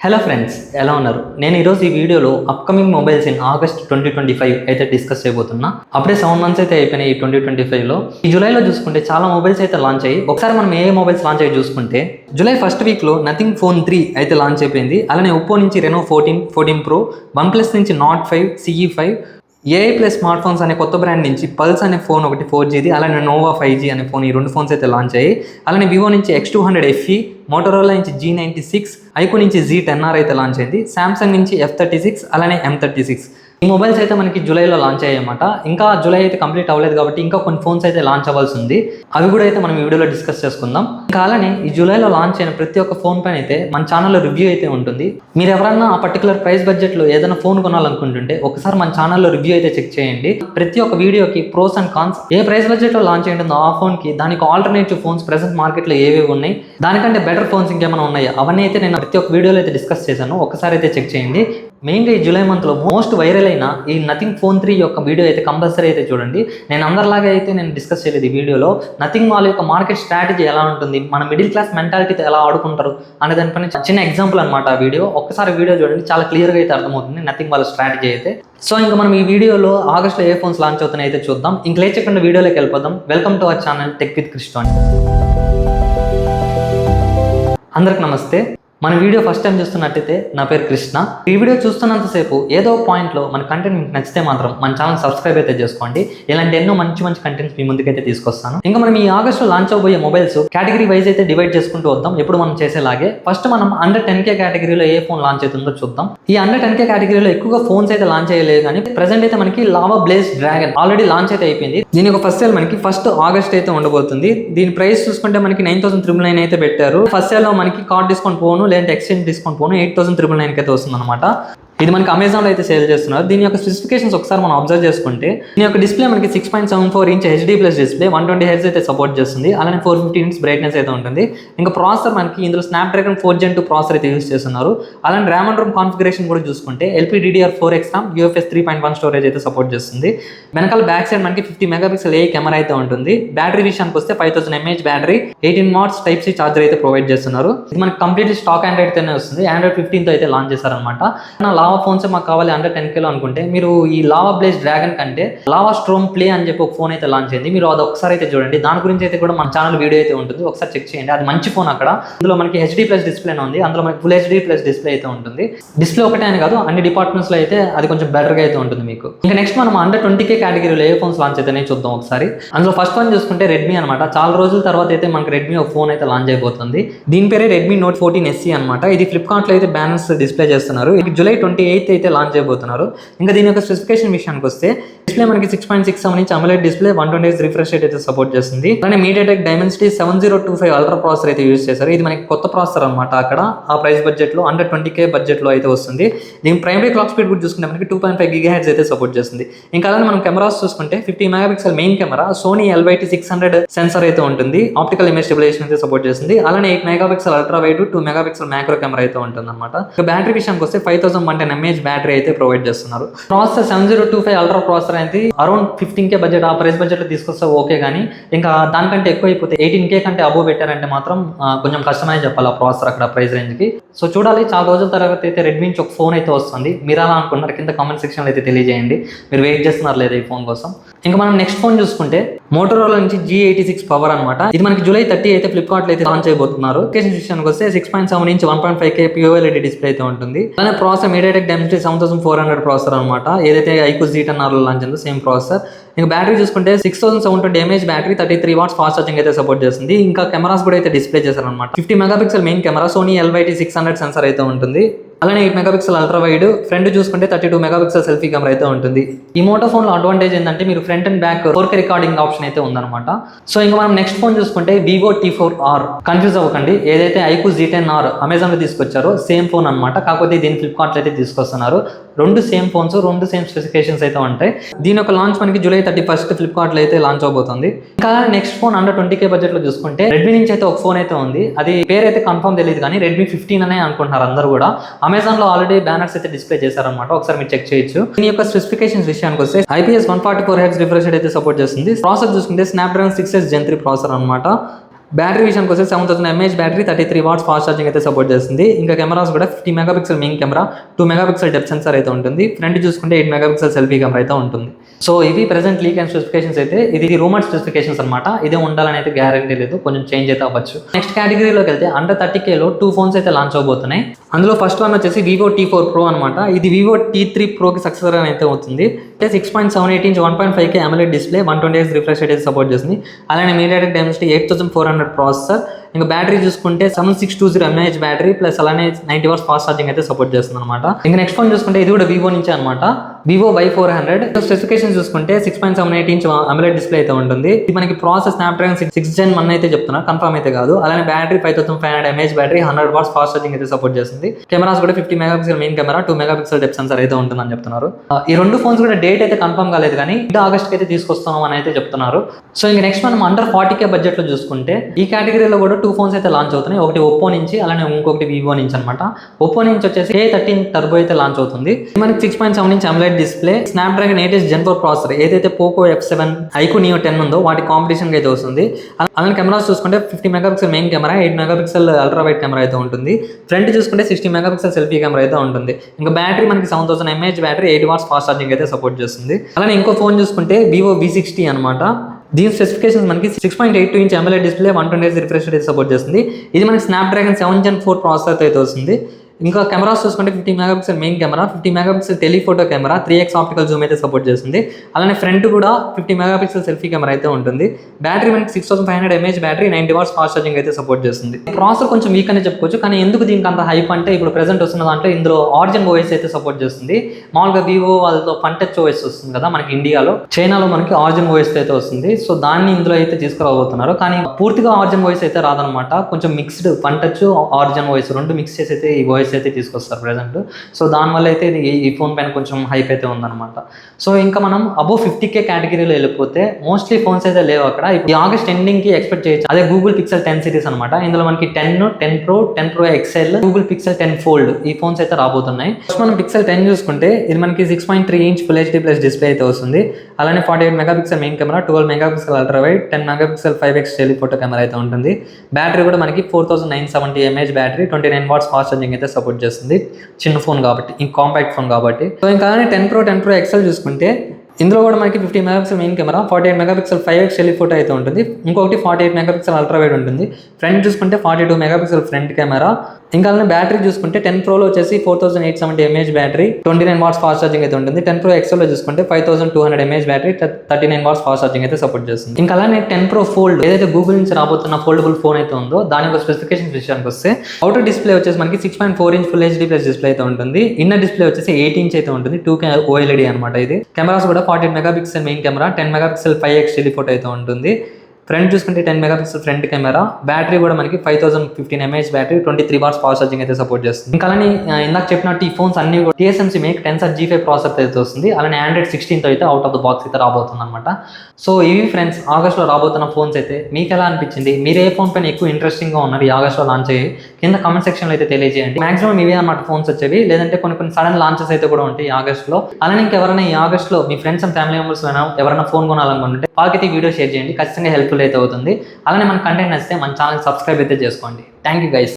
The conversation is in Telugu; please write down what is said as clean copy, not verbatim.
హలో ఫ్రెండ్స్, ఎలా ఉన్నారు? నేను ఈరోజు ఈ వీడియోలో అప్కమింగ్ మొబైల్స్ ఇన్ ఆగస్ట్ 2025 అయితే డిస్కస్ చేయబోతున్నా. అప్పుడే 7 మంత్స్ అయితే అయిపోయినాయి ఈ 2025లో. ఈ జూలైలో చూసుకుంటే చాలా మొబైల్స్ అయితే లాంచ్ అయ్యి, ఒకసారి మనం ఏ మొబైల్స్ లాంచ్ అయ్యి చూసుకుంటే జూలై ఫస్ట్ వీక్లో నథింగ్ ఫోన్ 3 అయితే లాంచ్ అయిపోయింది. అలానే ఒప్పో నుంచి రెనో 14 ప్రో, వన్ ప్లస్ నుంచి not 5 CE5, AI plus smart phones అనే కొత్త బ్రాండ్ నుంచి పల్స్ అనే ఫోన్ ఒకటి 4Gది, అలానే నోవా 5G అనే ఫోన్, ఈ రెండు ఫోన్స్ అయితే లాంచ్ అయ్యాయి. అలానే వివో నుంచి X200 FE, మోటోరోలా నుంచి G96, ఐకో నుంచి Z10R అయితే లాంచ్ అయింది. శాంసంగ్ నుంచి F36, అలానే M36. ఈ మొబైల్స్ అయితే మనకి జూలైలో లాంచ్ అయ్యాయి అన్నమాట. ఇంకా జూలై అయితే కంప్లీట్ అవ్వలేదు కాబట్టి ఇంకా కొన్ని ఫోన్స్ అయితే లాంచ్ అవ్వాల్సి ఉంది. అవి కూడా అయితే మనం ఈ వీడియోలో డిస్కస్ చేసుకుందాం. ఇంకా అలానే ఈ జూలైలో లాంచ్ అయిన ప్రతి ఒక్క ఫోన్ పైన అయితే మన ఛానల్లో రివ్యూ అయితే ఉంటుంది. మీరు ఎవరన్నా ఆ పర్టికులర్ ప్రైస్ బడ్జెట్లో ఏదైనా ఫోన్ కొనాలనుకుంటుంటే ఒకసారి మన ఛానల్లో రివ్యూ అయితే చెక్ చేయండి. ప్రతి ఒక్క వీడియోకి ప్రోస్ అండ్ కాన్స్, ఏ ప్రైస్ బడ్జెట్లో లాంచ్ అయ్యిందో ఆ ఫోన్కి దానికి ఆల్టర్నేటివ్ ఫోన్స్ ప్రెసెంట్ మార్కెట్లో ఏవేవి ఉన్నాయి, దానికంటే బెటర్ ఫోన్స్ ఇంకేమైనా ఉన్నాయా, అవన్నీ అయితే నేను ప్రతి ఒక్క వీడియోలో అయితే డిస్కస్ చేశాను. ఒకసారి అయితే చెక్ చేయండి. మెయిన్గా ఈ జూలై మంత్లో మోస్ట్ వైరల్ అయిన ఈ నథింగ్ ఫోన్ 3 యొక్క వీడియో అయితే కంపల్సరీ అయితే చూడండి. నేను అందరిలాగా అయితే నేను డిస్కస్ చేయలేదు ఈ వీడియోలో. నథింగ్ వాళ్ళ యొక్క మార్కెట్ స్ట్రాటజీ ఎలా ఉంటుంది, మన మిడిల్ క్లాస్ మెంటాలిటీతో ఎలా ఆడుకుంటారు అనే దానిపైన చిన్న ఎగ్జాంపుల్ అనమాట ఆ వీడియో. ఒక్కసారి వీడియో చూడండి, చాలా క్లియర్గా అయితే అర్థమవుతుంది నథింగ్ వాళ్ళ స్ట్రాటజీ అయితే. సో ఇంకా మనం ఈ వీడియోలో ఆగస్ట్లో ఏ ఫోన్స్ లాంచ్ అవుతున్నాయి అయితే చూద్దాం. ఇంక లేచకుండా వీడియోలోకి వెళ్ళిపోదాం. Welcome to our channel tech with Krishna. అందరికి నమస్తే. మన వీడియో ఫస్ట్ టైం చూస్తున్నట్టయితే నా పేరు కృష్ణ. ఈ వీడియో చూస్తున్నంతసేపు ఏదో ఒక పాయింట్లో మన కంటెంట్ మీకు నచ్చితే మాత్రం మన ఛానల్ సబ్స్క్రైబ్ అయితే చేసుకోండి. ఇలాంటి ఎన్నో మంచి మంచి కంటెంట్స్ మీ ముందుకైతే తీసుకొస్తాను. ఇంకా మనం ఈ ఆగస్ట్లో లాంచ్ అవబోయే మొబైల్స్ కేటగిరీ వైజ్ అయితే డివైడ్ చేసుకుంటూ వద్దాం, ఎప్పుడు మనం చేసేలాగే. ఫస్ట్ మనం అండర్ 10K కేటగిరీలో ఏ ఫోన్ లాంచ్ అవుతుందో చూద్దాం. ఈ అండర్ 10K కేటగిరీలో ఎక్కువగా ఫోన్స్ అయితే లాంచ్ అయ్యలేదు, కానీ ప్రెసెంట్ అయితే మనకి lava blaze dragon already launch అయితే అయిపోయింది. దీని యొక్క ఫస్ట్ సేల్ మనకి ఫస్ట్ ఆగస్ట్ అయితే ఉండబోతుంది. దీని ప్రైస్ చూసుకుంటే మనకి 9,999 అయితే పెట్టారు. ఫస్ట్ సేల్లో మనకి కార్డ్ డిస్కౌంట్ పోను, లేదంటే ఎక్స్చేంజ్ డిస్కౌంట్ పోను 8,999 అయితే వస్తుంది అనమాట. ఇది మనకి అమెజాన్లో అయితే సేల్ చేస్తున్నారు. దీని యొక్క స్పెసిఫికేషన్స్ ఒకసారి మనం అబ్జర్వ్ చేసుకుంటే, దీని యొక్క డిస్ప్లే మనకి 6.74 ఇంచ్ HD+ డిస్ప్లే, 120 Hz అయితే సపోర్ట్ చేస్తుంది. అలానే 450 nits బ్రైట్నెస్ అయితే ఉంటుంది. ఇంకా ప్రాసెసర్ మనకి ఇందులో స్నాప్డ్రాగన్ 4 Gen 2 ప్రాసెసర్ అయితే యూస్ చేస్తున్నారు. అలానే ర్యామ్ అండ్ రోమ్ కాన్ఫిగరేషన్ కూడా చూసుకుంటే LPDDR4X RAM, UFS 3.1 స్టోరేజ్ అయితే సపోర్ట్ చేస్తుంది. వెనకాల బ్యాక్ సైడ్ మనకి 50 మెగాపిక్సెల్ AI కెమెరా అయితే ఉంటుంది. బ్యాటరీ విషయానికి వస్తే 5000 mAh battery, 18 watts Type-C charger అయితే ప్రొవైడ్ చేస్తున్నారు. ఇది మనకి కంప్లీట్లీ స్టాక్ ఆండ్రాయిడ్ తోనే వస్తుంది. ఆండ్రాయిడ్ 15 తో అయితే లాంచ్ చేశారనమాట. లావా ఫోన్స్ మాకు కావాలి అండర్ 10Kలో అనుకుంటే మీరు ఈ లావా బ్లేజ్ డ్రాగన్ కంటే లావా స్ట్రోమ్ ప్లే అని చెప్పి ఒక ఫోన్ అయితే లాంచ్ అయింది. మీరు అది ఒకసారి అయితే చూడండి. దాని గురించి అయితే కూడా మన ఛానల్ వీడియో అయితే ఉంటుంది, ఒకసారి చెక్ చేయండి. అది మంచి ఫోన్. అక్కడ ఇందులో మనకి HD+ డిస్ప్లే ఉంది, అందులో మనకి ఫుల్ HD+ డిస్ప్లే అయితే ఉంటుంది. డిస్ప్లే ఒకటే అని కాదు, అన్ని డిపార్ట్మెంట్స్ లో అయితే అది కొంచెం బెటర్గా అయితే ఉంటుంది మీకు. ఇంకా నెక్స్ట్ మనం అండర్ 20K కేటగిరీలో ఏ ఫోన్స్ లాంచ్ అయితే చూద్దాం ఒకసారి. అందులో ఫస్ట్ వన్ చూసుకుంటే రెడ్మీ అనమాట. చాలా రోజుల తర్వాత అయితే మనకి రెడ్మీ ఒక ఫోన్ అయితే లాంచ్ అయిపోతుంది. దీని పేరే రెడ్మీ నోట్ 14 SE అనమాట. ఇది ఫ్లిప్కార్ట్లో అయితే బ్యానర్స్ డిస్ప్లే చేస్తున్నారు. ఇది జూలై 28 అయితే లాంచ్ అయిపోతున్నారు. ఇంకా దీని యొక్క స్పెసిఫికేషన్ విషయానికి వస్తే డిస్ప్లే మనకి 6.67 inch AMOLED display, 120 Hz refresh rate అయితే సపోర్ట్ చేస్తుంది. అలానే MediaTek Dimensity 7025 అల్ట్రా ప్రాసెసర్ అయితే యూజ్ చేశారు. ఇది మనకి కొత్త ప్రాసెసర్ అనమాట. అక్కడ ఆ ప్రైస్ బడ్జెట్లో అండర్ 20K బడ్జెట్లో అయితే వస్తుంది. దీని ప్రైమరీ క్లాక్ స్పీడ్ కూడా చూసుకుంటే మనకి 2.5 GHz అయితే సపోర్ట్ చేస్తుంది. ఇంకా అలానే మనం కెమెరాస్ చూసుకుంటే 50 megapixel main camera, Sony LYT600 sensor అయితే ఉంటుంది. ఆప్టికల్ ఇమేజ్ స్టెబిలైజేషన్ అయితే సపోర్ట్ చేస్తుంది. అలానే 8 megapixel ultra wide, 2 megapixel macro camera అయితే ఉంటుంది అనమాట. బ్యాటరీ విషయానికి వస్తే 5110 mAh బ్యాటరీ అయితే ప్రొవైడ్ చేస్తున్నారు. ప్రాసెసర్ 7025 అల్ట్రా ప్రాసెసర్ అయితే అరౌండ్ 15K బడ్జెట్, ఆ ప్రైస్ బడ్జెట్లో తీసుకొస్తే ఓకే, కానీ ఇంకా దానికంటే ఎక్కువ అయిపోతే 18K కంటే అబోవ్ పెట్టారంటే మాత్రం కొంచెం కష్టమని చెప్పాలి ఆ ప్రాసెసర్ అక్కడ ప్రైస్ రేంజ్కి. సో చూడాలి, చాలా రోజుల తర్వాత అయితే రెడ్మీ నుంచి ఒక ఫోన్ అయితే వస్తుంది. మీరు అలా అనుకున్నారు కింద కామెంట్ సెక్షన్లో అయితే తెలియజేయండి. మీరు వెయిట్ చేస్తున్నారు లేదా ఈ ఫోన్ కోసం. ఇంకా మనం నెక్స్ట్ ఫోన్ చూసుకుంటే మోటోరోలా నుంచి G86 పవర్ అనమాట. ఇది మనకి జూలై 30 అయితే ఫ్లిప్కార్ట్లో అయితే లాంచ్ అయిపోతున్నారు. విషయానికి వస్తే 6.7 ఇంచ్ 1.5K QLED డిస్ప్లే అయితే ఉంటుంది. అలానే ప్రాసెసర్ MediaTek Dimensity 7400 ప్రాసెసర్ అనమాట. ఏదైతే ఐకో Z10R లాంచ్ అయిందో సేమ్ ప్రాసెసర్. ఇంకా బ్యాటరీ చూసుకుంటే 6720 mAh battery, 33 watts fast charging అయితే సపోర్ట్ చేస్తుంది. ఇంకా కెమెరాస్ కూడా అయితే డిస్ప్లే చేశారనమాట. 50 megapixel main camera, Sony LYT600 sensor అయితే ఉంటుంది. అలానే 8 మెగాపిక్సెల్ అల్ట్రా వైడ్, ఫ్రంట్ చూసుకుంటే 32 మెగాపిక్సెల్ సెల్ఫీ కెమెరా అయితే ఉంటుంది. ఈ మోటో ఫోన్లో అడ్వాంటేజ్ ఏంటంటే మీరు front and back 4K recording option అయితే ఉందన్నమాట. సో ఇంకా మనం నెక్స్ట్ ఫోన్ చూసుకుంటే Vivo T4R. కన్ఫ్యూజ్ అవ్వకండి, ఏదైతే ఐకో Z10R అమెజాన్లో తీసుకొచ్చారో సేమ్ ఫోన్ అనమాట. కాకపోతే దీన్ని ఫ్లిప్కార్ట్లో అయితే తీసుకొస్తున్నారు. రెండు సేమ్ ఫోన్స్, రెండు సేమ్ స్పెసిఫికేషన్స్ అయితే ఉంటాయి. దీని యొక్క లాంచ్ మనకి జూలై 31 ఫ్లిప్కార్ట్లో అయితే లాంచ్ అవబోతుంది. ఇంకా నెక్స్ట్ ఫోన్ అండర్ 20K బడ్జెట్లో చూసుకుంటే రెడ్మీ నుంచి అయితే ఒక ఫోన్ అయితే ఉంది. అది పేరు అయితే కన్ఫర్మ్ తెలియదు, కానీ రెడ్మీ 15 అనే అనుకుంటున్నారు అందరూ కూడా. అమెజాన్లో ఆల్రెడీ బ్యానర్స్ అయితే డిస్ప్లే చేశారనమాట, ఒకసారి మీరు చెక్ చేయొచ్చు. దీని యొక్క స్పెసిఫికేషన్స్ విషయానికి వస్తే IPS 144 Hz రిఫ్రెష్ రేట్ అయితే సపోర్ట్ చేస్తుంది. ప్రాసెసర్ చూసుకుంటే స్నాప్డ్రాగన్ 6S Gen 3 ప్రాసెసర్ అనమాట. బ్యాటరీ విషయానికి వస్తే 7000 mAh battery 33 watts fast charging అయితే సపోర్ట్ చేస్తుంది. ఇంకా కెమెరాస్ కూడా 50 megapixel main camera, 2 megapixel depth sensor అయితే ఉంటుంది. ఫ్రంట్ చూసుకుంటే 8 మెగాపిక్సెల్ సెల్ఫీ కెమెరా అయితే ఉంటుంది. సో ఇవి ప్రెసెంట్ లీక్ అండ్ స్పెసిఫికేషన్స్ అయితే ఇది రూమర్ స్పెసిఫికేషన్స్ అనమాట. ఇదే ఉండాలని అయితే గ్యారంటీ లేదు, కొంచెం చేంజ్ అయితే అవ్వచ్చు. నెక్స్ట్ కేటగిరీలోకి వెళ్తే అండర్ 30Kలో 2 ఫోన్స్ అయితే లాంచ్ అవబోతున్నాయి. అందులో ఫస్ట్ వన్ వచ్చేసి Vivo T4 Pro అనమాట. ఇది Vivo T3 Proకి సక్సెసర్ అయితే అవుతుంది. 6.78 inch 1.5K AMOLED display, 120Hz refresh rate అయితే సపోర్ట్ చేస్తుంది. అలానే MediaTek Dimensity 8400 ప్రాసెసర్. ఇంకా బ్యాటరీ చూసుకుంటే 7620 mAh బ్యాటరీ ప్లస్ అలానే 90 వాట్స్ ఫాస్ట్ ఛార్జింగ్ అయితే సపోర్ట్ చేస్తుంది అనమాట. ఇంకా నెక్స్ట్ ఫోన్ చూసుకుంటే ఇది కూడా వివో నుంచే అనమాట. Vivo Y400 స్పెసిఫికేషన్ చూసుకుంటే 6.78 ఇంచ్ AMOLED డిస్ప్లే అయితే ఉంటుంది. ఇది మనకి ప్రాసెస్ స్నాప్డ్రాగన్ 6 Gen 1 అయితే చెప్తున్నా, కన్ఫర్మ్ అయితే కాదు. అలానే battery 5500 mAh battery, 100 watts fast charging అయితే సపోర్ట్ చేస్తుంది. కెమెరాస్ కూడా 50 megapixel main camera, 2 megapixel depth sensor అయితే ఉంటుందని చెప్తున్నారు. ఈ రెండు ఫోన్స్ కూడా డేట్ అయితే కన్ఫర్మ్ కాలేదు కానీ ఆగస్ట్ అయితే తీసుకొస్తాం అని అయితే చెప్తున్నారు. సో ఇంకా నెక్స్ట్ మనం అండర్ 40K బడ్జెట్ లో చూసుకుంటే ఈ కేటగిరీలో కూడా 2 ఫోన్స్ అయితే లాంచ్ అవుతున్నాయి. ఒకటి ఒప్పో నుంచి, అలానే ఇంకొకటి వివో నుంచి అనమాట. ఒప్పో నుంచి వచ్చేసి A13 టర్బో అయితే లాంచ్ అవుతుంది. మనకి 6.7 inch AMOLED display, Snapdragon 8 Gen 4 processor, ఏదైతే పోకో F7, ఐక్యూ నియో 10 ఉందో వాటి కాంపిటీషన్ అయితే వస్తుంది. అలానే కెమెరాస్ చూసుకుంటే 50 megapixel main camera, 8 megapixel ultra wide camera అయితే ఉంటుంది. ఫ్రంట్ చూసుకుంటే 60 మెగాపిక్సెల్ సెల్ఫీ కెమెరా అయితే ఉంటుంది. ఇంకా బ్యాటరీ మనకి 7000 mAh battery, 8 watts fast charging అయితే సపోర్ట్ చేస్తుంది. అలానే ఇంకో ఫోన్ చూసుకుంటే Vivo V60 అనమాట. దీని స్పెసిఫికేషన్స్ మనకి 6.82 inch AMOLED display, 120Hz refresh rate support చేస్తుంది. ఇది మనకి స్నాప్డ్రాగన్ 7 Gen 4 ప్రాసెసర్ అయితే వస్తుంది. ఇంకా కెమెరాస్ చూసుకుంటే 50 megapixel main camera, 50 megapixel telephoto camera, 3x optical Zoom అయితే సపోర్ట్ చేస్తుంది. అలానే ఫ్రంట్ కూడా 50 మెగాపిక్సెల్ సెల్ఫీ కెమెరా అయితే ఉంటుంది. బ్యాటరీ మనకి 6500 mAh battery, 90 watts fast charging అయితే సపోర్ట్ చేస్తుంది. ప్రాసెసర్ కొంచెం వీక్ అనే చెప్పుకోవచ్చు, కానీ ఎందుకు దీనికి అంత హైప్ అంటే ఇప్పుడు ప్రెసెంట్ వస్తున్న దాంట్లో ఇందులో ఆరిజిన్ ఓఎస్ అయితే సపోర్ట్ చేస్తుంది. మామూలుగా వివో వాళ్ళతో పంటచ్ ఓఎస్ వస్తుంది కదా మనకి ఇండియాలో, చైనాలో మనకి ఆరిజిన్ ఓఎస్ అయితే వస్తుంది. సో దాన్ని ఇందులో అయితే తీసుకురాబోతున్నారు. కానీ పూర్తిగా ఆరిజిన్ ఓఎస్ అయితే రాదనమాట, కొంచెం మిక్స్డ్ పంటచ్ ఆరిజిన్ ఓఎస్ రెండు మిక్స్ చేసి అయితే ఈ ఓఎస్ అయితే తీసుకొస్తారు ప్రెసెంట్. సో దానివల్ల అయితే ఈ ఫోన్ పైన కొంచెం హైప్ అయితే ఉందన్నమాట. సో ఇంకా మనం అబోవ్ 50K కేటగిరీలో వెళ్ళిపోతే మోస్ట్లీ ఫోన్స్ అయితే లేవు అక్కడ. ఈ ఆగస్ట్ ఎండింగ్ కి ఎక్స్పెక్ట్ చేయొచ్చు. అదే గూగుల్ పిక్సెల్ 10 సిరీస్ అనమాట. ఇందులో మనకి 10 Pro, 10 Pro XL, Google pixel 10 Fold ఈ ఫోన్స్ అయితే రాబోతున్నాయి. ఫస్ట్ మనం పిక్సెల్ 10 చూసుకుంటే ఇది మనకి 6.3 inch full HD plus display అయితే వస్తుంది. అలానే 48 megapixel main camera, 12 megapixel ultra wide, 10 megapixel 5x telephoto camera అయితే ఉంటుంది. బ్యాటరీ కూడా మనకి 4970 mAh battery, 29 watts fast charging అయితే సపోర్ట్ చేస్తుంది. చిన్న ఫోన్ కాబట్టి, ఇంక కాంపాక్ట్ ఫోన్ కాబట్టి. సో ఇంకా 10 Pro XL చూసుకుంటే ఇందులో కూడా మనకి 50 megapixel main camera, 48 megapixel 5x telephoto అయితే ఉంటుంది. ఇంకొకటి 48 మెగాపిక్సెల్ అల్ట్రా వైడ్ ఉంటుంది. ఫ్రంట్ చూసుకుంటే 42 మెగాపిక్సెల్ ఫ్రంట్ కెమెరా. ఇంకా అలానే బ్యాటరీ చూసుకుంటే 10 Proలో వచ్చేసి 4870 mAh battery, 29 watts fast charging అయితే ఉంటుంది. 10 Pro XLలో చూసుకుంటే 5200 mAh battery, 39 watts fast charging అయితే సపోర్ట్ చేస్తుంది. ఇంకా అలానే 10 Pro Fold ఏదైతే గూగుల్ నుంచి రాబోతున్న ఫోల్డబుల్ ఫోన్ అయితే ఉందో దాని యొక్క స్పెసిఫికేషన్ విషయానికి వస్తే అవుటర్ డిస్ప్లే వచ్చేసి మనకి 6.4 inch full HD plus display అయితే ఉంటుంది. ఇన్నర్ డిస్ప్లే వచ్చేసి 8 ఇంచ్ అయితే ఉంటుంది, 2K OLED అనమాట. ఇది కెమెరాస్ కూడా 48 megapixel main camera, 10 megapixel 5x telephoto అయితే ఉంటుంది. ఫ్రంట్ చూసుకుంటే 10 మెగాపిక్సెల్ ఫ్రంట్ కెమెరా, బ్యాటరీ కూడా మనకి 5015 mAh battery, 23 watts fast charging అయితే సపోర్ట్ చేస్తుంది. ఇంకా అలానే ఇందాక చెప్పినట్టు ఈ ఫోన్స్ అన్ని కూడా TSMC make Tensor G5 processor అయితే వస్తుంది. అలానే Android 16 అయితే అవుట్ ఆఫ్ ద బాక్స్ అయితే రాబోతుంది అనమాట. సో ఇవి ఫ్రెండ్స్ ఆగస్ట్లో రాబోతున్న ఫోన్స్ అయితే. మీకు ఎలా అనిపించింది? మీరు ఏ ఫోన్ పైన ఎక్కువ ఇంట్రెస్టింగ్గా ఉన్నారు ఈ ఆగస్ట్లో లాంచ్ అయ్యి కింద కామెంట్ సెక్షన్లో అయితే తెలియజేయండి. మాక్సిమం ఇవే అన్నమాట ఫోన్స్ వచ్చేవి, లేదంటే కొన్ని సడన్ లాంచెస్ అయితే కూడా ఉంటాయి ఈ ఆగస్ట్లో. అలానే ఇంకెవరైనా ఈ ఆగస్ట్లో మీ ఫ్రెండ్స్ అండ్ ఫ్యామిలీ మెంబర్స్ ఎవరైనా ఫోన్ కొనాలనుకుంటే వాళ్ళకైతే వీడియో షేర్ చేయండి, ఖచ్చితంగా హెల్ప్ఫుల్ అయితే అవుతుంది. అలానే మన కంటెంట్ నచ్చితే మన ఛానల్ సబ్స్క్రైబ్ అయితే చేసుకోండి. Thank you guys.